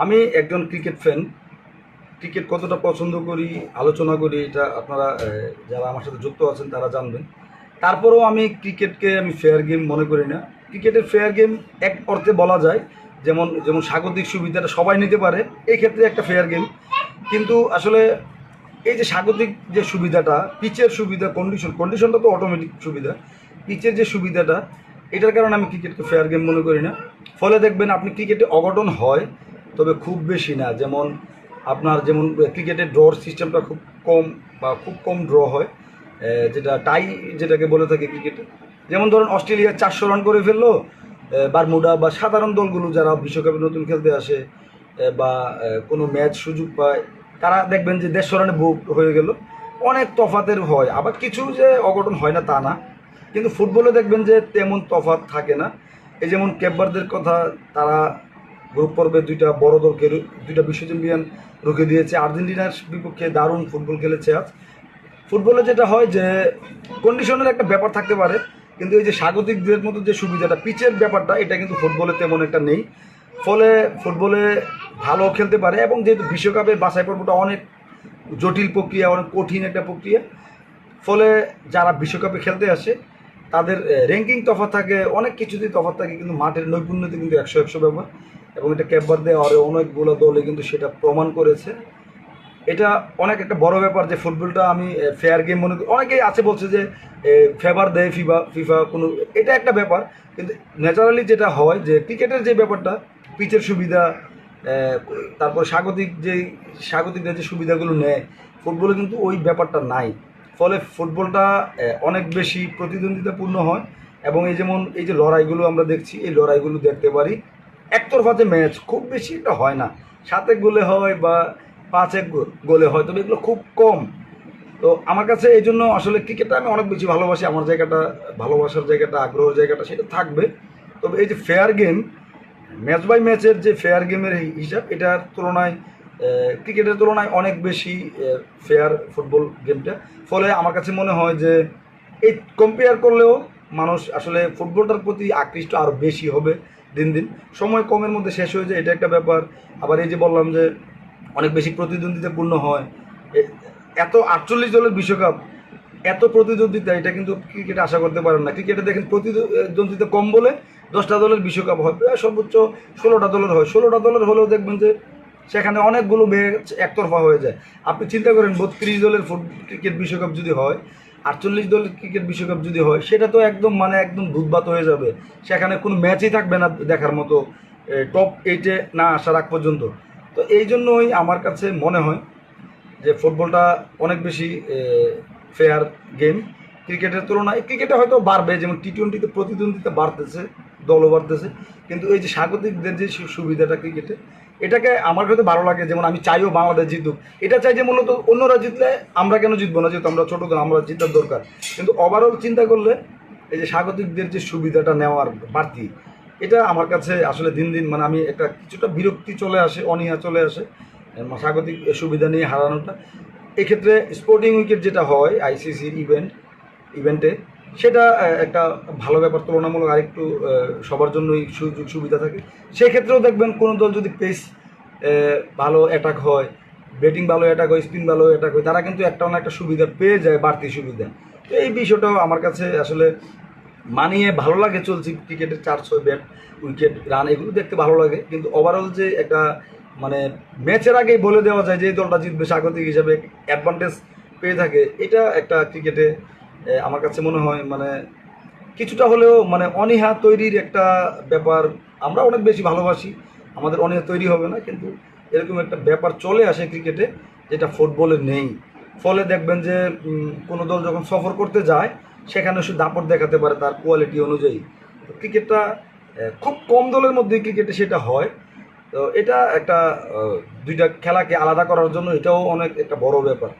আমি একজন cricket fan. Cricket কতটা পছন্দ করি, আলোচনা করি, এটা আপনারা যারা আমার সাথে যুক্ত আছেন তারা জানবেন। তারপরেও আমি ক্রিকেটকে আমি ফেয়ার গেম মনে করি না। ক্রিকেটের ফেয়ার গেম এক অর্থে বলা যায়, যেমন যেমন স্বাগতিক সুবিধাটা সবাই নিতে পারে, এই ক্ষেত্রে একটা ফেয়ার গেম। কিন্তু আসলে এই যে স্বাগতিক যে সুবিধাটা, পিচের সুবিধা, কন্ডিশনটা তো অটোমেটিক সুবিধা, পিচের যে সুবিধাটা, এটার কারণে আমি ক্রিকেটকে ফেয়ার গেম মনে করি না। ফলে দেখবেন আপনি ক্রিকেটে অঘটন হয়, তবে খুব বেশি না। যেমন আপনার যেমন ক্রিকেটের ড্রর সিস্টেমটা খুব কম, বা খুব কম ড্র হয়, যেটা টাই যেটাকে বলে থাকে ক্রিকেটে। যেমন ধরুন অস্ট্রেলিয়া 400 রান করে ফেললো, বারমুডা বা সাধারণ দলগুলো যারা বিশ্বকাপে নতুন খেলতে আসে, বা কোনো ম্যাচ সুযোগ পায়, তারা দেখবেন যে 150 রানে বুক হয়ে গেল। অনেক তফাতের হয়, আবার কিছু যে অঘটন হয় না তা না। কিন্তু ফুটবলে দেখবেন যে তেমন তফাত থাকে না। এই যেমন ক্যাপভার্দের কথা, তারা গ্রুপ পর্বে বড় দলকে, দুইটা বিশ্ব চ্যাম্পিয়ন রুখে দিয়েছে। আর্জেন্টিনার বিপক্ষে দারুণ ফুটবল খেলেছে আজ। ফুটবলে যেটা হয় যে কন্ডিশনের একটা ব্যাপার থাকতে পারে, কিন্তু এই যে স্বাগতিকদের মতো যে সুবিধাটা, পিচের ব্যাপারটা, এটা কিন্তু ফুটবলে তেমন একটা নেই। ফলে ফুটবলে ভালো খেলতে পারে, এবং যেহেতু বিশ্বকাপের বাছাই পর্বটা অনেক জটিল প্রক্রিয়া, অনেক কঠিন একটা প্রক্রিয়া, ফলে যারা বিশ্বকাপে খেলতে আসে তাদের র্যাঙ্কিং তফাৎ থাকে, অনেক কিছুতেই তফাৎ থাকে, কিন্তু মাঠের নৈপুণ্যতে কিন্তু 100-100 ব্যাপার। এবং এটা ক্যাপভার্দে আর অনেকগুলো দলে কিন্তু সেটা প্রমাণ করেছে। এটা অনেক একটা বড় ব্যাপার যে ফুটবলটা আমি ফেয়ার গেম মনে করি। অনেকেই আছে বলছে যে ফেভার দেয় ফিফা কোনো, এটা একটা ব্যাপার। কিন্তু ন্যাচারালি যেটা হয় যে ক্রিকেটের যে ব্যাপারটা, পিচের সুবিধা, আহ, তারপর স্বাগতিকদের যে সুবিধাগুলো নেয়, ফুটবলে কিন্তু ওই ব্যাপারটা নাই। ফলে ফুটবলটা অনেক বেশি প্রতিদ্বন্দ্বিতাপূর্ণ হয়। এবং এই যেমন এই যে লড়াইগুলো আমরা দেখছি, এই লড়াইগুলো দেখতে পারি একতরফা যে ম্যাচ খুব বেশি একটা হয় না, 7-1 গোলে হয় বা 5-1 গোলে হয়, তবে এগুলো খুব কম। তো আমার কাছে এই জন্য আসলে ক্রিকেটটা আমি অনেক বেশি ভালোবাসি। আমার জায়গাটা, ভালোবাসার জায়গাটা, আগ্রহের জায়গাটা সেটা থাকবে। তবে এই যে ফেয়ার গেম, ম্যাচ বাই ম্যাচের যে ফেয়ার গেমের হিসাব, এটার তুলনায় ক্রিকেটের তুলনায় অনেক বেশি ফেয়ার ফুটবল গেমটা। ফলে আমার কাছে মনে হয় যে এই কম্পেয়ার করলেও মানুষ আসলে ফুটবলটার প্রতি আকৃষ্ট আরও বেশি হবে দিন দিন। সময় কমের মধ্যে শেষ হয়ে যায়, এটা একটা ব্যাপার। আবার এই যে বললাম যে অনেক বেশি প্রতিদ্বন্দ্বিতাপূর্ণ হয়। এত 48 দলের বিশ্বকাপ, এত প্রতিদ্বন্দ্বিতা, এটা কিন্তু ক্রিকেটে আশা করতে পারেন না। ক্রিকেটে দেখেন প্রতিদ্বন্দ্বিতা কম বলে 10টা দলের বিশ্বকাপ হয়, সর্বোচ্চ 16টা দলের হয়। 16টা দলের হলেও দেখবেন যে সেখানে অনেকগুলো ম্যাচ একতরফা হয়ে যায়। আপনি চিন্তা করেন 32 দলের ক্রিকেট বিশ্বকাপ যদি হয়, 48 দলের ক্রিকেট বিশ্বকাপ যদি হয়, সেটা তো একদম মানে একদম দুধবাত হয়ে যাবে। সেখানে কোনো ম্যাচই থাকবে না দেখার মতো, টপ 8-এ না আসার আগ পর্যন্ত। তো এই জন্যই আমার কাছে মনে হয় যে ফুটবলটা অনেক বেশি ফেয়ার গেম ক্রিকেটের তুলনায়। ক্রিকেটে হয়তো বাড়বে, যেমন টি-20-তে প্রতিদ্বন্দ্বিতা বাড়তেছে, দলও বাড়তেছে, কিন্তু এই যে স্বাগতিকদের যে সুবিধাটা ক্রিকেটে, এটাকে আমার কাছে ভালো লাগে। যেমন আমি চাইও বাংলাদেশ জিতুক, এটা চাই যে মূলত অন্যরা জিতলে আমরা কেন জিতবো না, যেহেতু আমরা ছোটো দল, আমরা জিতার দরকার। কিন্তু ওভারঅল চিন্তা করলে এই যে স্বাগতিকদের যে সুবিধাটা নেওয়ার বাড়তি, এটা আমার কাছে আসলে দিন দিন মানে আমি একটা কিছুটা বিরক্তি চলে আসে, অনীহা চলে আসে স্বাগতিক সুবিধা নিয়ে হারানোটা। এক্ষেত্রে স্পোর্টিং উইকেট যেটা হয় আইসিসির ইভেন্টে, সেটা একটা ভালো ব্যাপার, তুলনামূলক আরেকটু সবার জন্যই সুযোগ সুবিধা থাকে। সেক্ষেত্রেও দেখবেন কোনো দল যদি পেস ভালো অ্যাটাক হয়, ব্যাটিং ভালো অ্যাটাক হয়, স্পিন ভালো অ্যাটাক হয়, তারা কিন্তু একটা না একটা সুবিধা পেয়ে যায়, বাড়তি সুবিধা। তো এই বিষয়টাও আমার কাছে আসলে মানিয়ে ভালো লাগে। চলছে ক্রিকেটের 4-6 ব্যাট, উইকেট, রান, এগুলো দেখতে ভালো লাগে। কিন্তু ওভারঅল যে একটা মানে ম্যাচের আগেই বলে দেওয়া যায় যে এই দলটা জিতবে, স্বাগতিক হিসাবে অ্যাডভান্টেজ পেয়ে থাকে, এটা একটা ক্রিকেটে আমার কাছে মনে হয় মানে কিছুটা হলেও মানে অনীহা তৈরির একটা ব্যাপার। আমরা অনেক বেশি ভালোবাসি, আমাদের অনীহা তৈরি হবে না, কিন্তু এরকম একটা ব্যাপার চলে আসে ক্রিকেটে, যেটা ফুটবলে নেই। ফলে দেখবেন যে কোনো দল যখন সফর করতে যায়, সেখানে সে দাপট দেখাতে পারে তার কোয়ালিটি অনুযায়ী। তো ক্রিকেটটা খুব কম দলের মধ্যে ক্রিকেটে সেটা হয়। তো এটা একটা দুইটা খেলাকে আলাদা করার জন্য এটাও অনেক একটা বড় ব্যাপার।